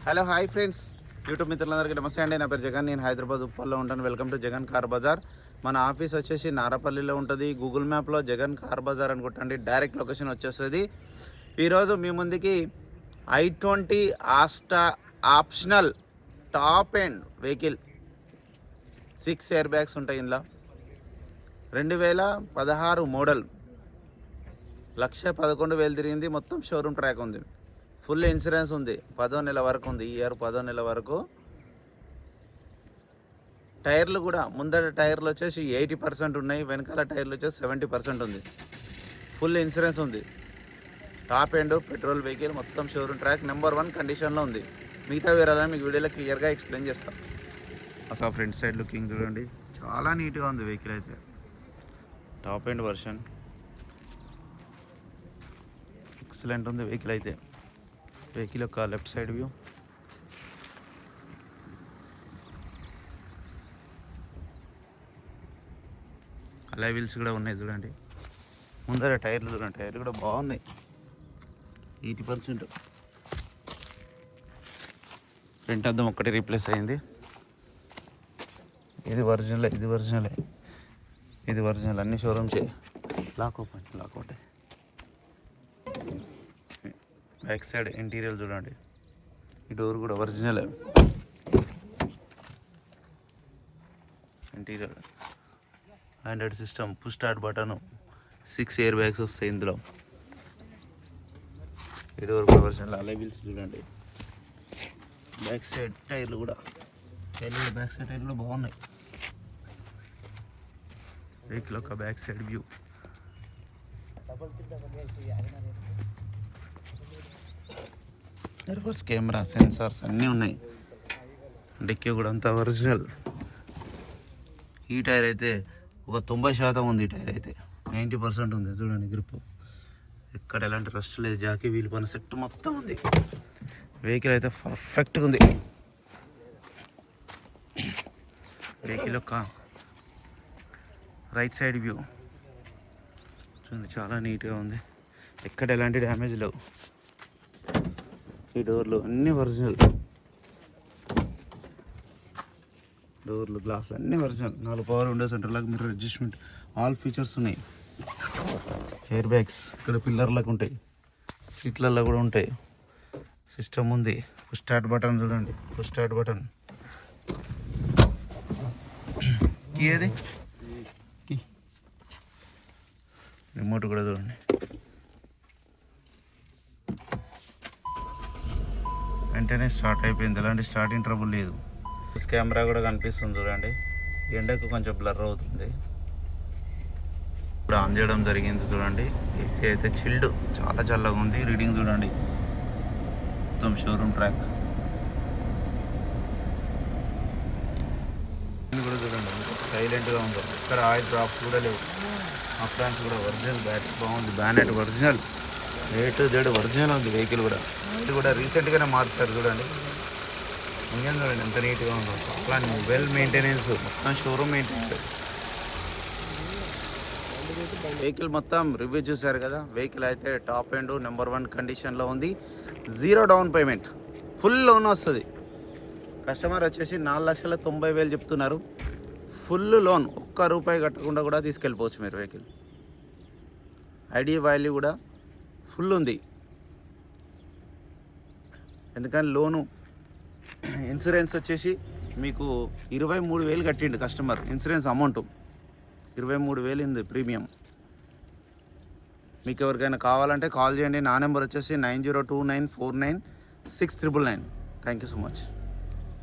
Hello hi friends, YouTube మిత్రులందరికీ నమస్తే అండి. నా పేరు జగన్. నేను హైదరాబాద్ ఉప్పల్లో ఉంటాను. Welcome to Jagan car Bazaar. మన ఆఫీస్ వచ్చేసి నారపల్లిలో ఉంటుంది. గూగుల్ మ్యాప్లో జగన్ కార్ బజార్ అని కొట్టండి, డైరెక్ట్ లొకేషన్ వచ్చేస్తుంది. ఈరోజు మీ ముందుకి i20 Asta optional top end vehicle, 6 air bags ఉంటాయి ఇందులో. 2016 మోడల్, 1,11,000 తిరిగింది. మొత్తం షోరూమ్ ట్రాక్ ఉంది. ఫుల్ ఇన్సూరెన్స్ ఉంది. 10వ నెల వరకు ఉంది. ఈ ఇయర్ 10వ నెల వరకు. టైర్లు కూడా ముందర టైర్లు వచ్చేసి 80% ఉన్నాయి, వెనకాల టైర్లు వచ్చేసి 70% ఉంది. ఫుల్ ఇన్సూరెన్స్ ఉంది. టాప్ ఎండ్ పెట్రోల్ వెహికల్, మొత్తం షోరూమ్ ట్రాక్, నెంబర్ 1 కండిషన్లో ఉంది. మిగతా వివరాలని మీకు వీడియోలో క్లియర్గా ఎక్స్ప్లెయిన్ చేస్తాను. అసలు ఫ్రంట్ సైడ్ లుకింగ్ చూడండి, చాలా నీట్గా ఉంది వెహికల్ అయితే. టాప్ ఎండ్ వర్షన్, ఎక్సలెంట్ ఉంది వెహికల్ అయితే. వెహికల్ యొక్క లెఫ్ట్ సైడ్ వ్యూ, అలా వీల్స్ కూడా ఉన్నాయి చూడండి. ముందర టైర్లు చూడండి, టైర్లు కూడా బాగున్నాయి, 80%. ఫ్రంట్ అద్దం ఒక్కటి రీప్లేస్ అయింది. ఇది ఒరిజినల్, ఇది ఒరిజినల్ అన్ని showroom lock open. Back side interior చూడండి, ఈ డోర్ కూడా original. Interior Android system, push start button, 6 air bags వస్తాయి ఇందులో. ఈ డోర్ కూడా ఒరిజినల్. అలా వీల్స్ చూడండి. బ్యాక్ సైడ్ టైర్లు కూడా, బ్యాక్ సైడ్ టైర్లు కూడా బాగున్నాయి. వెహికల్ ఒక back side view. Reverse camera, sensors అన్నీ ఉన్నాయి. డిక్కీ కూడా అంతా ఒరిజినల్. ఈ టైర్ అయితే ఒక 90% ఉంది. ఈ టైర్ అయితే 90% ఉంది చూడండి. గ్రిప్ ఎక్కడ ఎలాంటి రస్ట్ లేదు. జాకీ వీల్ పైన సెట్ మొత్తం ఉంది. వెహికల్ అయితే పర్ఫెక్ట్గా ఉంది. వెహికల్ యొక్క రైట్ సైడ్ వ్యూ చూడండి, చాలా నీట్గా ఉంది. ఎక్కడ ఎలాంటి డ్యామేజ్ లేవు. ఈ డోర్లు అన్నీ ఒరిజినల్. డోర్లు, గ్లాసులు అన్నీ original. 4 power windows, centre lock, mirror adjustment, all features ఉన్నాయి. ఎయిర్ బ్యాగ్స్ ఇక్కడ పిల్లర్లకు ఉంటాయి, సీట్లలో కూడా ఉంటాయి. సిస్టమ్ ఉంది. పుష్ స్టార్ట్ బటన్ చూడండి, పుష్ స్టార్ట్ బటన్. కీ ఏది, రిమోట్ కూడా చూడండి. వెంటనే స్టార్ట్ అయిపోయింది, ఎలాంటి స్టార్టింగ్ ట్రబుల్ లేదు. కెమెరా కూడా కనిపిస్తుంది చూడండి. ఎండకు కొంచెం బ్లర్ అవుతుంది. ఇప్పుడు ఆన్ చేయడం జరిగింది చూడండి. ఏసీ అయితే చిల్డ్, చాలా చల్లగా ఉంది. రీడింగ్ చూడండి, మొత్తం షోరూమ్ ట్రాక్. కూడా చూడండి సైలెంట్గా ఉంది. ఇక్కడ ఆయిల్ డ్రాప్స్ కూడా లేవు. అప్రాన్స్ కూడా ఒరిజినల్. బ్యాటరీ బాగుంది. Bonnet original. A to Z original ఉంది వెహికల్ కూడా. ఇది కూడా రీసెంట్గానే మార్చారు చూడండి. ఇంజన్ చూడండి ఎంత నీట్గా ఉందో. అట్లా వెల్ మెయింటెనెన్స్, మొత్తం షోరూమ్ మెయింటెనెన్స్. వెహికల్ మొత్తం రివ్యూ చూశారు కదా. వెహికల్ అయితే టాప్ ఎండ్, నెంబర్ 1 కండిషన్లో ఉంది. 0 డౌన్ పేమెంట్, ఫుల్ లోన్ వస్తుంది. కస్టమర్ వచ్చేసి 4,90,000 చెప్తున్నారు. ఫుల్ లోన్, ₹1 కట్టకుండా కూడా తీసుకెళ్ళిపోవచ్చు మీరు వెహికల్. ఐడి వాల్యూ కూడా ఫుల్ ఉంది. ఎందుకని లోను, ఇన్సూరెన్స్ వచ్చేసి మీకు 23,000 కట్టిండు కస్టమర్. ఇన్సూరెన్స్ అమౌంట్ 23,000 ఉంది ప్రీమియం. మీకు ఎవరికైనా కావాలంటే కాల్ చేయండి. నా నెంబర్ వచ్చేసి 9029496999. Thank you so much.